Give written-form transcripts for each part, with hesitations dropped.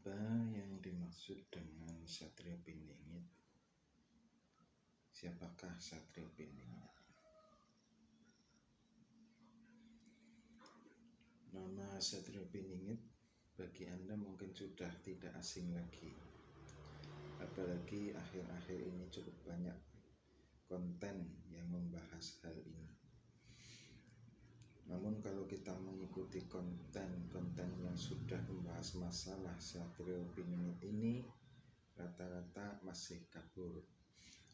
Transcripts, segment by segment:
Apa yang dimaksud dengan Satrio Piningit? Siapakah Satrio Piningit? Nama Satrio Piningit bagi Anda mungkin sudah tidak asing lagi. Apalagi akhir-akhir ini cukup banyak konten yang membahas hal ini. Namun kalau kita mengikuti konten-konten yang sudah membahas masalah Satrio Piningit ini, rata-rata masih kabur.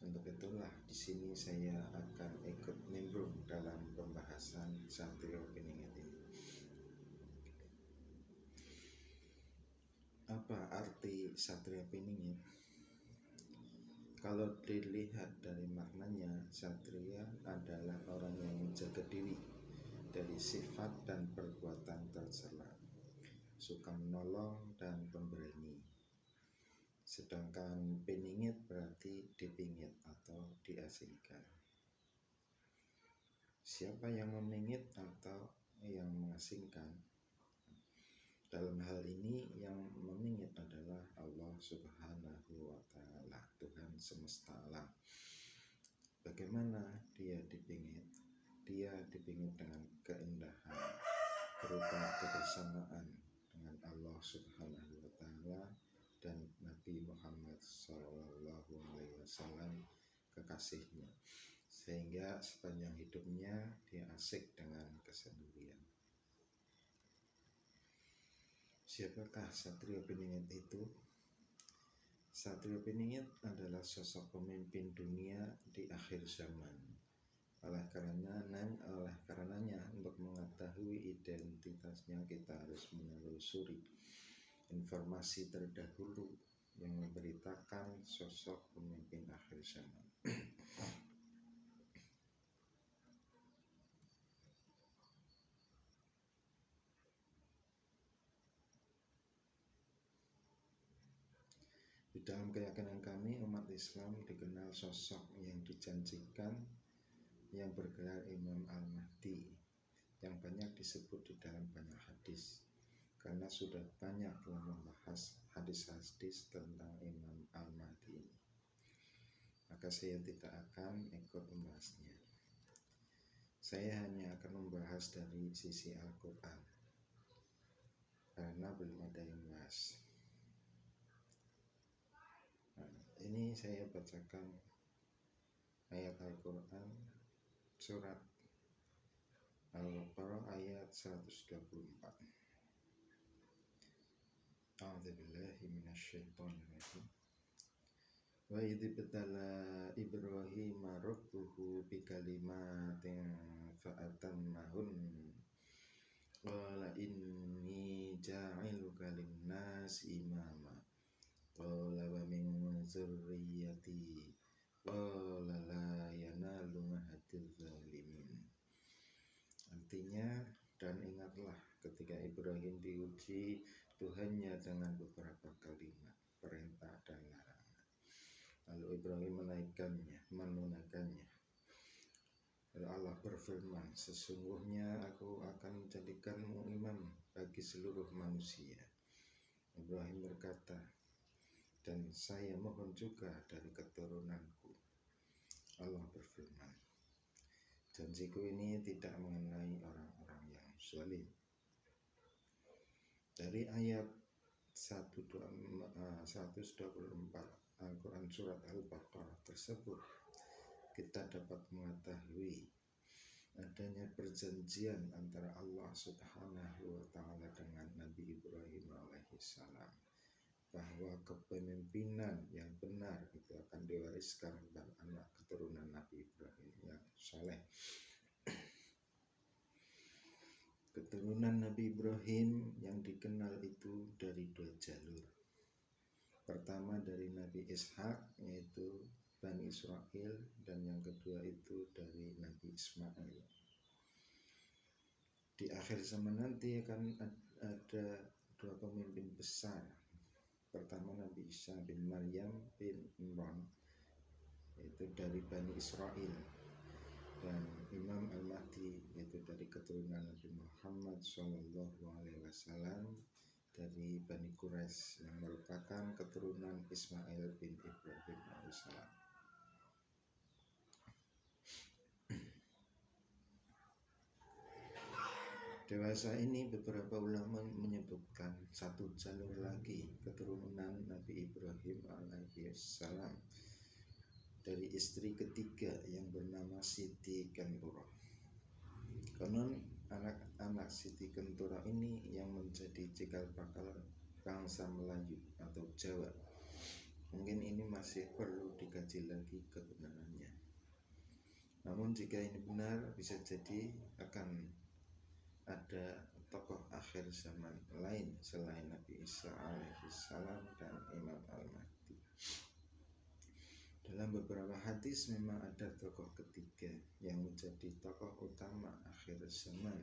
Untuk itulah di sini saya akan ikut nimbrung dalam pembahasan Satrio Piningit ini. Apa arti Satrio Piningit? Kalau dilihat dari maknanya, Satria adalah orang yang menjaga diri dari sifat dan perbuatan tercela, suka menolong dan pemberani. Sedangkan piningit berarti dipingit atau diasingkan. Siapa yang memingit atau yang mengasingkan? Dalam hal ini yang memingit adalah Allah Subhanahu wa Ta'ala, Tuhan semesta alam. Bagaimana dia dipingit? Dia dipingit dengan keindahan berupa kebersamaan dengan Allah Subhanahu wa Ta'ala dan Nabi Muhammad SAW, kekasihnya, sehingga sepanjang hidupnya dia asik dengan kesendirian. Siapakah Satrio Piningit itu? Satrio Piningit adalah sosok pemimpin dunia di akhir zaman. Oleh karenanya untuk mengetahui identitasnya kita harus menelusuri informasi terdahulu yang memberitakan sosok pemimpin akhir zaman. Di dalam keyakinan kami, umat Islam dikenal sosok yang dijanjikan yang bergelar Imam Al-Mahdi, yang banyak disebut di dalam banyak hadis. Karena sudah banyak telah membahas hadis-hadis tentang Imam Al-Mahdi ini, maka saya tidak akan ikut membahasnya. Saya hanya akan membahas dari sisi Al-Quran, karena belum ada yang bahas. Ini saya bacakan ayat Al-Quran surat Al-Baqarah ayat 124. A'udzubillahi minasyaitonirrajim. Wa idh ibtala Ibrahima rabbuhu bikalimatin fa'atammahun qala inni ja'iluka lin-nasi imama qala wa min dzurriyyati qala la yanalu ahadiz zalimin. Artinya, dan ingatlah ketika Ibrahim diuji Tuhannya dengan beberapa kalimat perintah dan larangan. Lalu Ibrahim menunaikannya. Lalu Allah berfirman, sesungguhnya aku akan menjadikanmu imam bagi seluruh manusia. Ibrahim berkata, dan saya mohon juga dari keturunanku. Allah berfirman, janjiku ini tidak mengenai orang-orang yang zalim. Dari ayat 124 Al-Quran surat Al-Baqarah tersebut, kita dapat mengetahui adanya perjanjian antara Allah Subhanahu wa Ta'ala dengan Nabi Ibrahim alaihissalam, bahwa kepemimpinan yang benar itu akan diwariskan kepada anak keturunan Nabi Ibrahim yang saleh. Keturunan Nabi Ibrahim yang dikenal itu dari dua jalur. Pertama dari Nabi Ishak, yaitu Bani Israel, dan yang kedua itu dari Nabi Ismail. Di akhir zaman nanti akan ada dua pemimpin besar. Pertama Nabi Isa bin Maryam bin Imran, yaitu dari Bani Israel, dan Imam Al-Mahdi, yaitu dari keturunan Nabi Muhammad SAW, dari Bani Quraisy yang merupakan keturunan Ismail bin Ibrahim alaihissalam. Dewasa ini beberapa ulama menyebutkan satu jalur lagi keturunan Nabi Ibrahim alaihissalam dari istri ketiga yang bernama Siti Kenturah. Konon anak-anak Siti Kenturah ini yang menjadi cikal bakal bangsa Melayu atau Jawa. Mungkin ini masih perlu dikaji lagi kebenarannya. Namun jika ini benar, bisa jadi akan ada tokoh akhir zaman lain selain Nabi Isa alaihissalam dan Imam Al-Mahdi. Dalam beberapa hadis memang ada tokoh ketiga yang menjadi tokoh utama akhir zaman,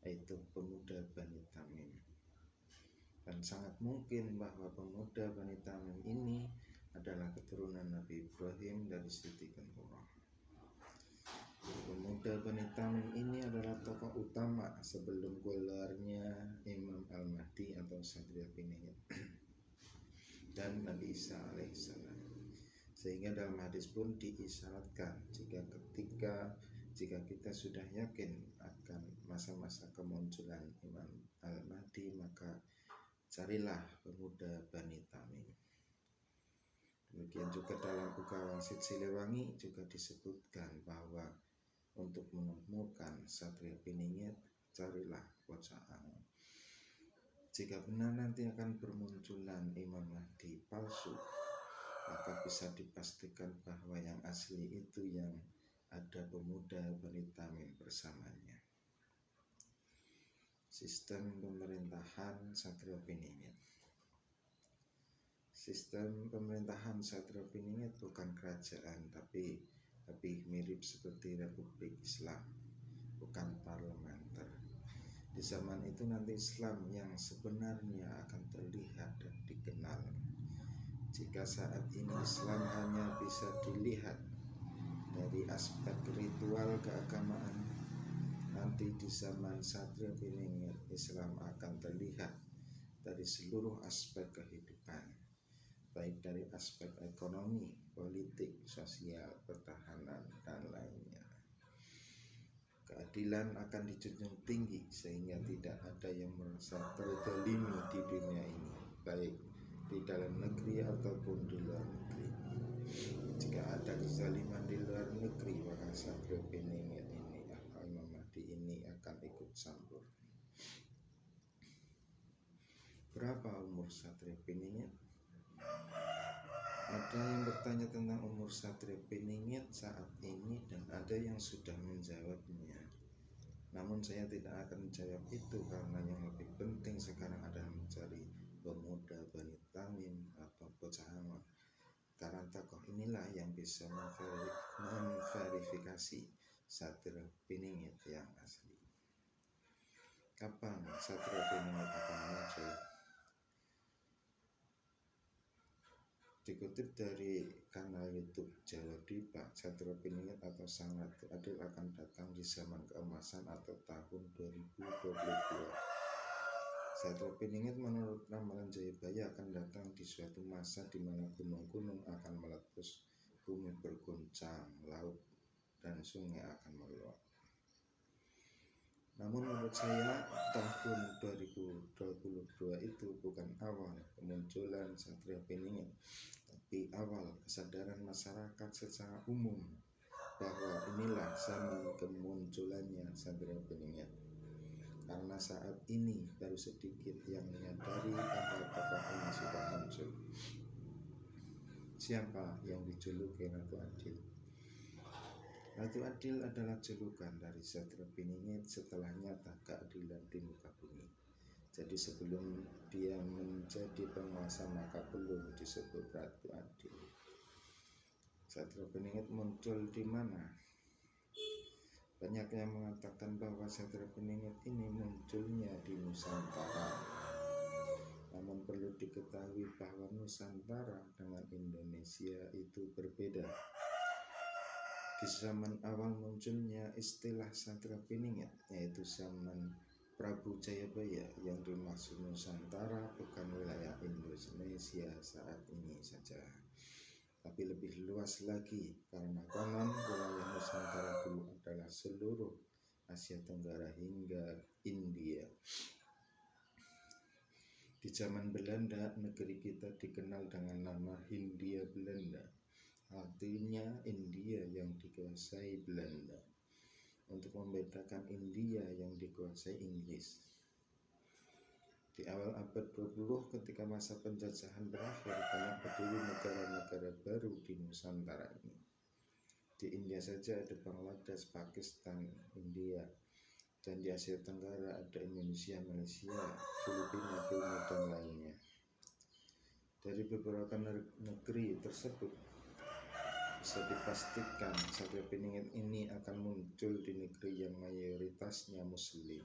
yaitu pemuda Bani Tamim. Dan sangat mungkin bahwa pemuda Bani Tamim ini adalah keturunan Nabi Ibrahim dari Siti Kenturah. Pemuda Bani Tamim ini adalah tokoh utama sebelum keluarnya Imam Al-Mahdi atau Satria Piningit dan Nabi Isa alaihissalam. Sehingga dalam hadis pun diisyaratkan jika kita sudah yakin akan masa-masa kemunculan Imam Al-Mahdi, maka carilah pemuda Bani Tamim. Demikian juga dalam Buka Wangsit Siliwangi juga disebutkan bahwa untuk menemukan Satria Piningit, carilah bocah Angon. Jika benar nanti akan bermunculan Imam Mahdi palsu, maka bisa dipastikan bahwa yang asli itu yang ada pemuda Bani Tamim bersamanya. Sistem pemerintahan Satria Piningit. Sistem pemerintahan Satria Piningit bukan kerajaan, tapi lebih mirip seperti Republik Islam, bukan parlementer. Di zaman itu nanti Islam yang sebenarnya akan terlihat dan dikenal. Jika saat ini Islam hanya bisa dilihat dari aspek ritual keagamaan, nanti di zaman Satria Piningit Islam akan terlihat dari seluruh aspek kehidupan, baik dari aspek ekonomi, politik, sosial, pertahanan, dan lainnya. Keadilan akan dijunjung tinggi sehingga tidak ada yang merasa terzalimi di dunia ini, baik di dalam negeri ataupun di luar negeri. Jika ada kezaliman di luar negeri, maka Satria Piningit ini atau Imam Mahdi ini akan ikut campur. Berapa umur Satria Piningit? Ada yang bertanya tentang umur Satria Piningit saat ini dan ada yang sudah menjawabnya. Namun saya tidak akan menjawab itu karena yang lebih penting sekarang adalah mencari pemuda Bani Tamim atau bocah Angon. Karena tokoh inilah yang bisa memverifikasi Satria Piningit yang asli. Kapan Satria Piningit akan muncul? Dikutip dari kanal YouTube Jawa Dipa, Satria Piningit atau Sang Ratu Adil akan datang di zaman keemasan atau tahun 2022. Satria Piningit menurut ramalan Jayabaya akan datang di suatu masa di mana gunung-gunung akan meletus, bumi berguncang, laut dan sungai akan meluap. Namun menurut saya tahun 2022 itu bukan awal kemunculan Satria Piningit, tapi awal kesadaran masyarakat secara umum bahwa inilah zaman kemunculannya Satria Piningit. Karena saat ini baru sedikit yang menyadari bahwa tokoh ini sudah muncul. Siapa yang dijuluki Ratu Adil? Ratu Adil adalah julukan dari Satria Piningit setelah nyata keadilan di muka bumi. Jadi sebelum dia menjadi penguasa maka belum disebut Ratu Adil. Satria Piningit muncul di mana? Banyak yang mengatakan bahwa Satria Piningit ini munculnya di Nusantara. Namun perlu diketahui bahwa Nusantara dengan Indonesia itu berbeda. Di zaman awal munculnya istilah Satria Piningit, yaitu zaman Prabu Jayabaya yang dimaksud Nusantara bukan wilayah Indonesia saat ini saja, tapi lebih luas lagi, karena konon wilayah Nusantara dulu adalah seluruh Asia Tenggara hingga India. Di zaman Belanda, negeri kita dikenal dengan nama Hindia Belanda, artinya India yang dikuasai Belanda, untuk membedakan India yang dikuasai Inggris. Di awal abad 20 ketika masa penjajahan berakhir, banyak berdiri negara-negara baru di Nusantara ini. Di India saja ada Bangladesh, Pakistan, India, dan di Asia Tenggara ada Indonesia, Malaysia, Filipina, Brunei, dan lainnya. Dari beberapa negeri tersebut bisa dipastikan Satria Piningit ini akan muncul di negeri yang mayoritasnya Muslim.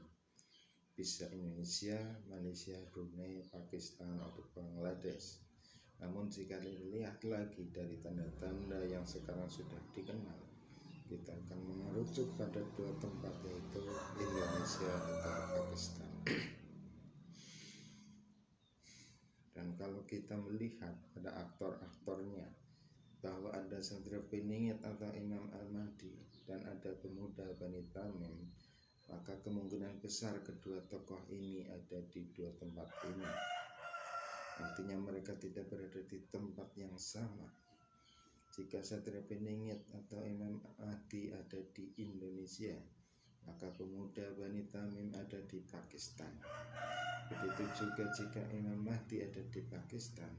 Bisa Indonesia, Malaysia, Brunei, Pakistan, atau Bangladesh. Namun jika dilihat lagi dari tanda-tanda yang sekarang sudah dikenal, kita akan merujuk pada dua tempat, yaitu Indonesia atau Pakistan. Dan kalau kita melihat pada aktor-aktornya, bahwa ada Satria Piningit atau Imam Al-Mahdi dan ada pemuda Bani Tamim, maka kemungkinan besar kedua tokoh ini ada di dua tempat ini. Artinya mereka tidak berada di tempat yang sama. Jika Satria Piningit atau Imam Mahdi ada di Indonesia, maka pemuda Bani Tamim ada di Pakistan. Begitu juga jika Imam Mahdi ada di Pakistan,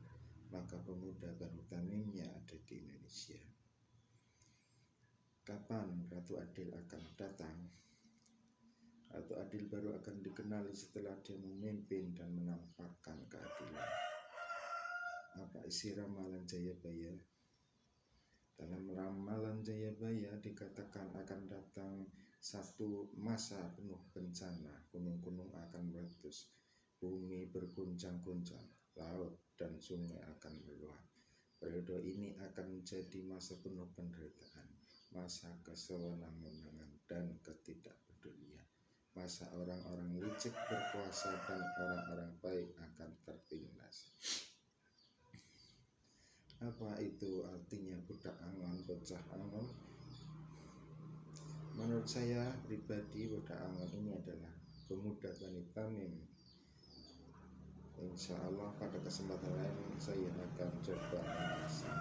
maka pemuda Bani Tamimnya ada di Indonesia. Kapan Ratu Adil akan datang? Ratu Adil baru akan dikenali setelah dia memimpin dan menampakkan keadilan. Apa isi ramalan Jayabaya? Dalam ramalan Jayabaya dikatakan akan datang satu masa penuh bencana, gunung-gunung akan meletus, bumi berguncang-guncang, laut dan sungai akan meluap. Periode ini akan menjadi masa penuh penderitaan, masa kesewenang-wenangan dan ketidakpedulian. Masa orang-orang licik berkuasa dan orang-orang baik akan tertindas. Apa itu artinya budak angon, bocah angon? Menurut saya pribadi, budak angon ini adalah pemuda Bani Tamim. Insya Allah pada kesempatan lain saya akan coba menjelaskan.